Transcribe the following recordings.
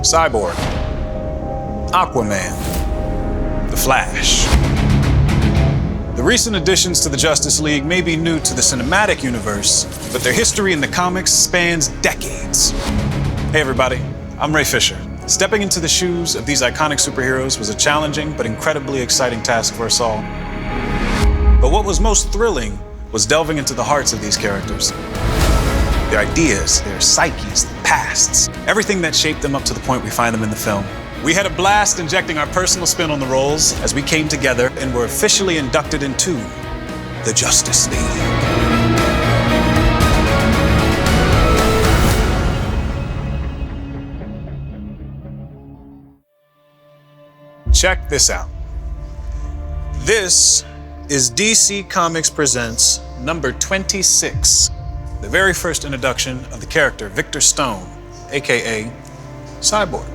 Cyborg, Aquaman, The Flash. The recent additions to the Justice League may be new to the cinematic universe, but their history in the comics spans decades. Hey everybody, I'm Ray Fisher. Stepping into the shoes of these iconic superheroes was a challenging but incredibly exciting task for us all. But what was most thrilling was delving into the hearts of these characters. Their ideas, their psyches, their pasts, everything that shaped them up to the point we find them in the film. We had a blast injecting our personal spin on the roles as we came together and were officially inducted into the Justice League. Check this out. This is DC Comics Presents number 26, the very first introduction of the character Victor Stone, aka Cyborg.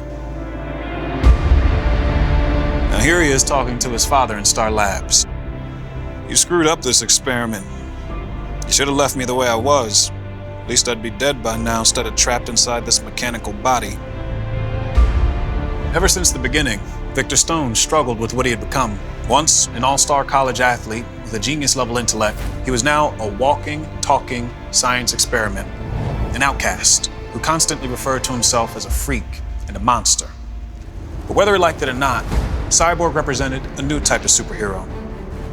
Now here he is talking to his father in Star Labs. You screwed up this experiment. You should have left me the way I was. At least I'd be dead by now instead of trapped inside this mechanical body. Ever since the beginning, Victor Stone struggled with what he had become. Once an all-star college athlete with a genius-level intellect, he was now a walking, talking science experiment, an outcast who constantly referred to himself as a freak and a monster. But whether he liked it or not, Cyborg represented a new type of superhero,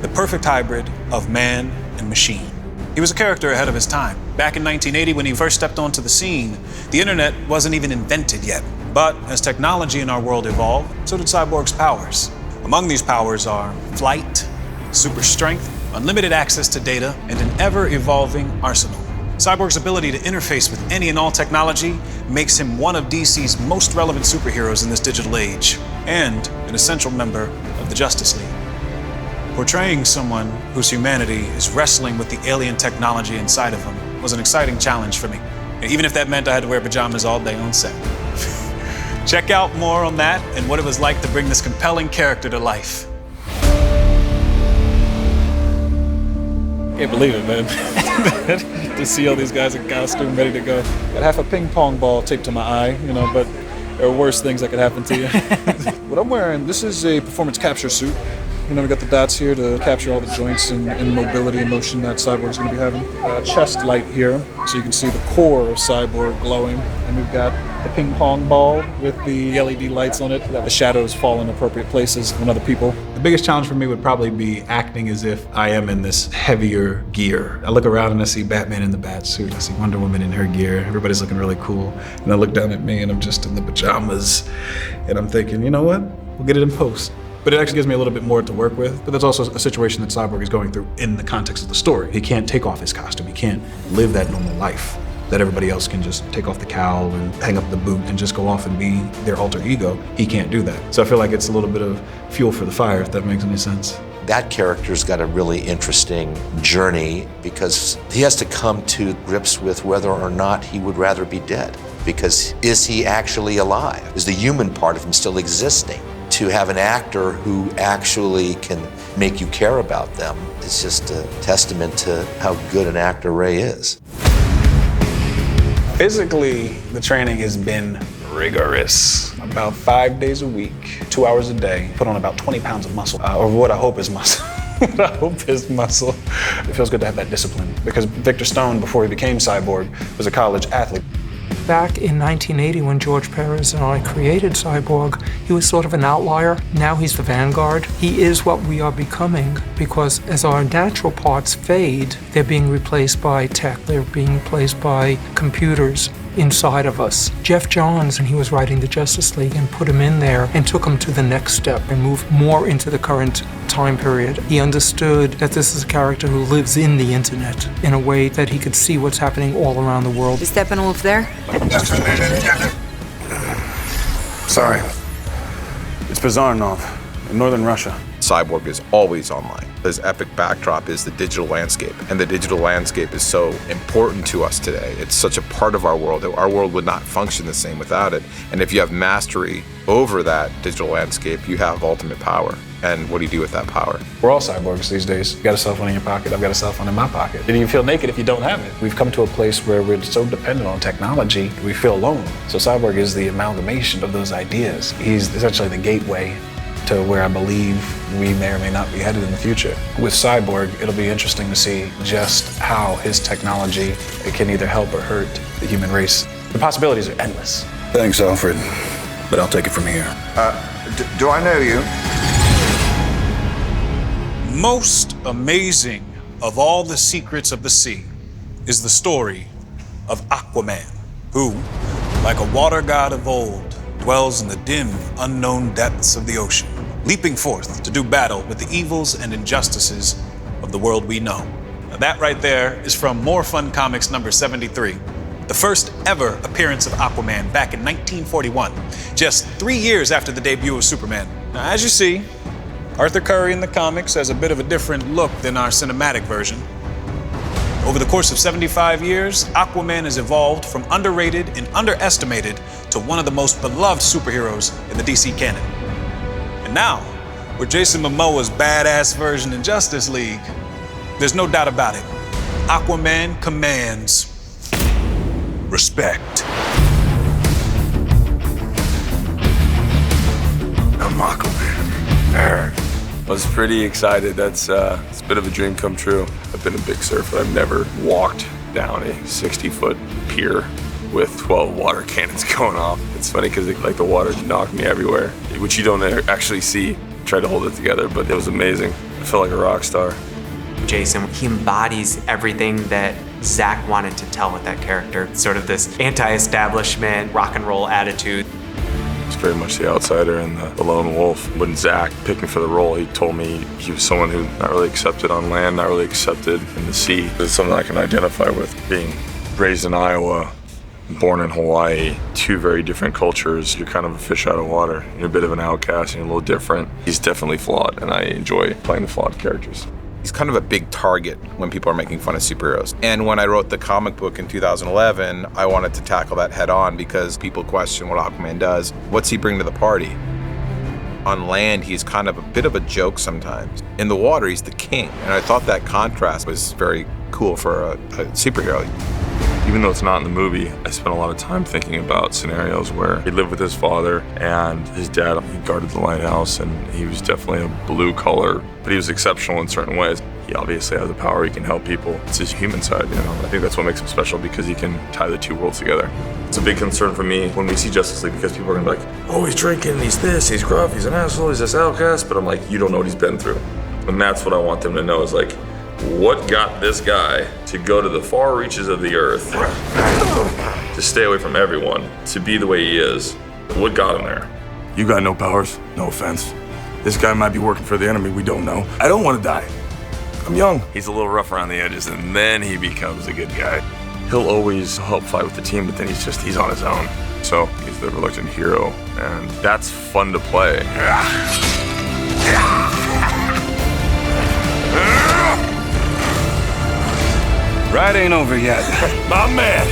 the perfect hybrid of man and machine. He was a character ahead of his time. Back in 1980, when he first stepped onto the scene, the internet wasn't even invented yet. But as technology in our world evolved, so did Cyborg's powers. Among these powers are flight, super strength, unlimited access to data, and an ever-evolving arsenal. Cyborg's ability to interface with any and all technology makes him one of DC's most relevant superheroes in this digital age, and an essential member of the Justice League. Portraying someone whose humanity is wrestling with the alien technology inside of him was an exciting challenge for me, even if that meant I had to wear pajamas all day on set. Check out more on that and what it was like to bring this compelling character to life. Can't believe it, man. To see all these guys in costume ready to go. Got half a ping pong ball taped to my eye, but there are worse things that could happen to you. What I'm wearing, this is a performance capture suit. We got the dots here to capture all the joints and mobility and motion that Cyborg's going to be having. Chest light here, so you can see the core of Cyborg glowing. And we've got the ping pong ball with the LED lights on it, that the shadows fall in appropriate places on other people. The biggest challenge for me would probably be acting as if I am in this heavier gear. I look around and I see Batman in the bat suit, I see Wonder Woman in her gear, everybody's looking really cool. And I look down at me and I'm just in the pajamas. And I'm thinking, you know what, we'll get it in post. But it actually gives me a little bit more to work with. But that's also a situation that Cyborg is going through in the context of the story. He can't take off his costume. He can't live that normal life that everybody else can just take off the cowl and hang up the boot and just go off and be their alter ego. He can't do that. So I feel like it's a little bit of fuel for the fire, if that makes any sense. That character's got a really interesting journey because he has to come to grips with whether or not he would rather be dead. Because is he actually alive? Is the human part of him still existing? To have an actor who actually can make you care about them, it's just a testament to how good an actor Ray is. Physically, the training has been rigorous. About 5 days a week, 2 hours a day, put on about 20 pounds of muscle, or what I hope is muscle. What I hope is muscle. It feels good to have that discipline because Victor Stone, before he became Cyborg, was a college athlete. Back in 1980, when George Perez and I created Cyborg, he was sort of an outlier. Now he's the vanguard. He is what we are becoming because as our natural parts fade, they're being replaced by tech. They're being replaced by computers inside of us. Jeff Johns, and he was writing the Justice League, and put him in there and took him to the next step and moved more into the current time period. He understood that this is a character who lives in the internet in a way that he could see what's happening all around the world. Is Steppenwolf there? Sorry. It's Bazarnov in northern Russia. Cyborg is always online. His epic backdrop is the digital landscape, and the digital landscape is so important to us today. It's such a part of our world. Our world would not function the same without it. And if you have mastery over that digital landscape, you have ultimate power. And what do you do with that power? We're all cyborgs these days. You got a cell phone in your pocket, I've got a cell phone in my pocket. And you feel naked if you don't have it. We've come to a place where we're so dependent on technology, we feel alone. So Cyborg is the amalgamation of those ideas. He's essentially the gateway to where I believe we may or may not be headed in the future. With Cyborg, it'll be interesting to see just how his technology can either help or hurt the human race. The possibilities are endless. Thanks, Alfred, but I'll take it from here. Do I know you? Most amazing of all the secrets of the sea is the story of Aquaman, who, like a water god of old, dwells in the dim, unknown depths of the ocean, leaping forth to do battle with the evils and injustices of the world we know. Now, that right there is from More Fun Comics number 73, the first ever appearance of Aquaman back in 1941, just 3 years after the debut of Superman. Now, as you see, Arthur Curry in the comics has a bit of a different look than our cinematic version. Over the course of 75 years, Aquaman has evolved from underrated and underestimated to one of the most beloved superheroes in the DC canon. And now, with Jason Momoa's badass version in Justice League, there's no doubt about it. Aquaman commands respect. I'm Aquaman. I was pretty excited. It's a bit of a dream come true. I've been a big surfer. I've never walked down a 60-foot pier with 12 water cannons going off. It's funny because like the water knocked me everywhere, which you don't actually see. Tried to hold it together, but it was amazing. I felt like a rock star. Jason, he embodies everything that Zach wanted to tell with that character. Sort of this anti-establishment, rock and roll attitude. He's very much the outsider and the lone wolf. When Zach picked me for the role, he told me he was someone who not really accepted on land, not really accepted in the sea. It's something I can identify with. Being raised in Iowa, born in Hawaii, two very different cultures. You're kind of a fish out of water. You're a bit of an outcast and you're a little different. He's definitely flawed, and I enjoy playing the flawed characters. He's kind of a big target when people are making fun of superheroes. And when I wrote the comic book in 2011, I wanted to tackle that head on because people question what Aquaman does. What's he bring to the party? On land, he's kind of a bit of a joke sometimes. In the water, he's the king. And I thought that contrast was very cool for a superhero. Even though it's not in the movie, I spent a lot of time thinking about scenarios where he lived with his father and his dad. He guarded the lighthouse, and he was definitely a blue collar, but he was exceptional in certain ways. He obviously has the power, he can help people. It's his human side, you know. I think that's what makes him special because he can tie the two worlds together. It's a big concern for me when we see Justice League because people are gonna be like, oh, he's drinking, he's this, he's gruff, he's an asshole, he's this outcast, but I'm like, you don't know what he's been through. And that's what I want them to know is like, what got this guy to go to the far reaches of the earth, to stay away from everyone, to be the way he is? What got him there? You got no powers, no offense. This guy might be working for the enemy, we don't know. I don't want to die. I'm young. He's a little rough around the edges, and then he becomes a good guy. He'll always help fight with the team, but then he's on his own. So he's the reluctant hero, and that's fun to play. Ride ain't over yet. My man.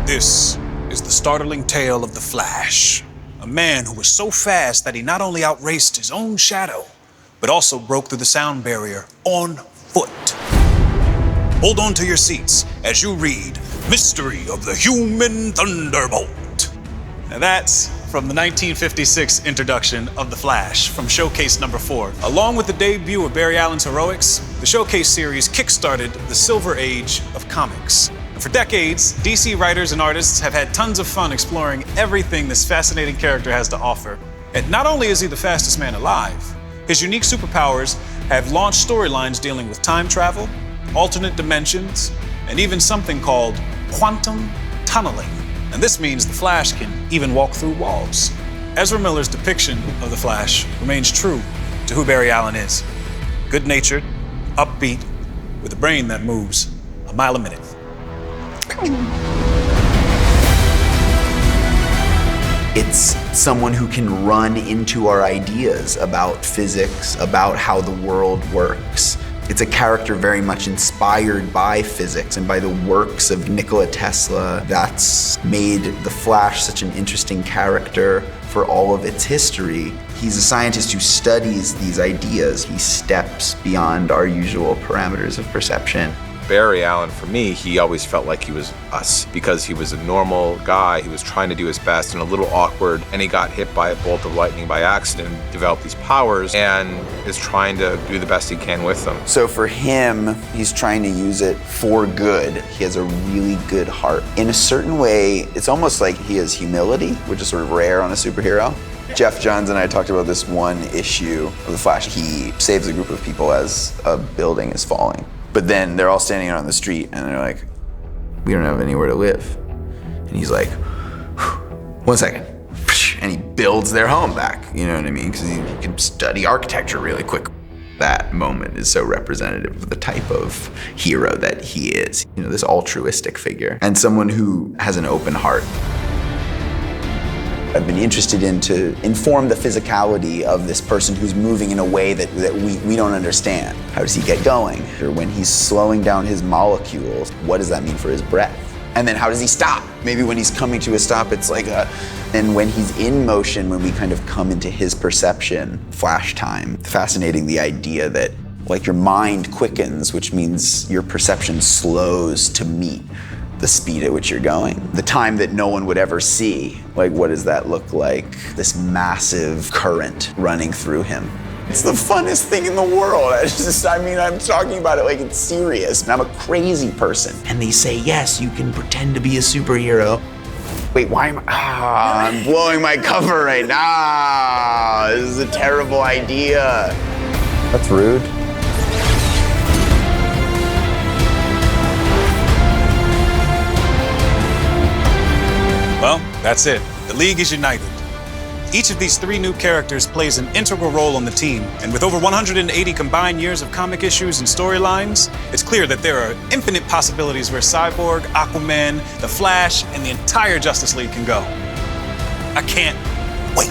This is the startling tale of the Flash, a man who was so fast that he not only outraced his own shadow, but also broke through the sound barrier on foot. Hold on to your seats as you read Mystery of the Human Thunderbolt. Now that's from the 1956 introduction of The Flash from Showcase number 4. Along with the debut of Barry Allen's Heroics, the Showcase series kickstarted the Silver Age of comics. And for decades, DC writers and artists have had tons of fun exploring everything this fascinating character has to offer. And not only is he the fastest man alive, his unique superpowers have launched storylines dealing with time travel, alternate dimensions, and even something called quantum tunneling. And this means the Flash can even walk through walls. Ezra Miller's depiction of the Flash remains true to who Barry Allen is. Good-natured, upbeat, with a brain that moves a mile a minute. It's someone who can run into our ideas about physics, about how the world works. It's a character very much inspired by physics and by the works of Nikola Tesla that's made the Flash such an interesting character for all of its history. He's a scientist who studies these ideas. He steps beyond our usual parameters of perception. Barry Allen, for me, he always felt like he was us because he was a normal guy. He was trying to do his best and a little awkward, and he got hit by a bolt of lightning by accident, developed these powers, and is trying to do the best he can with them. So for him, he's trying to use it for good. He has a really good heart. In a certain way, it's almost like he has humility, which is sort of rare on a superhero. Jeff Johns and I talked about this one issue of The Flash. He saves a group of people as a building is falling. But then they're all standing out on the street and they're like, we don't have anywhere to live. And he's like, 1 second. And he builds their home back, you know what I mean? Because he can study architecture really quick. That moment is so representative of the type of hero that he is. You know, this altruistic figure and someone who has an open heart. I've been interested in to inform the physicality of this person who's moving in a way that we don't understand. How does he get going? Or when he's slowing down his molecules, what does that mean for his breath? And then how does he stop? Maybe when he's coming to a stop, it's like and when he's in motion, when we kind of come into his perception, flash time. Fascinating, the idea that like your mind quickens, which means your perception slows to meet the speed at which you're going. The time that no one would ever see. Like, what does that look like? This massive current running through him. It's the funnest thing in the world. I'm talking about it like it's serious. And I'm a crazy person. And they say, yes, you can pretend to be a superhero. Wait, why am I'm blowing my cover right now. This is a terrible idea. That's rude. Well, that's it. The League is united. Each of these 3 new characters plays an integral role on the team, and with over 180 combined years of comic issues and storylines, it's clear that there are infinite possibilities where Cyborg, Aquaman, The Flash, and the entire Justice League can go. I can't wait.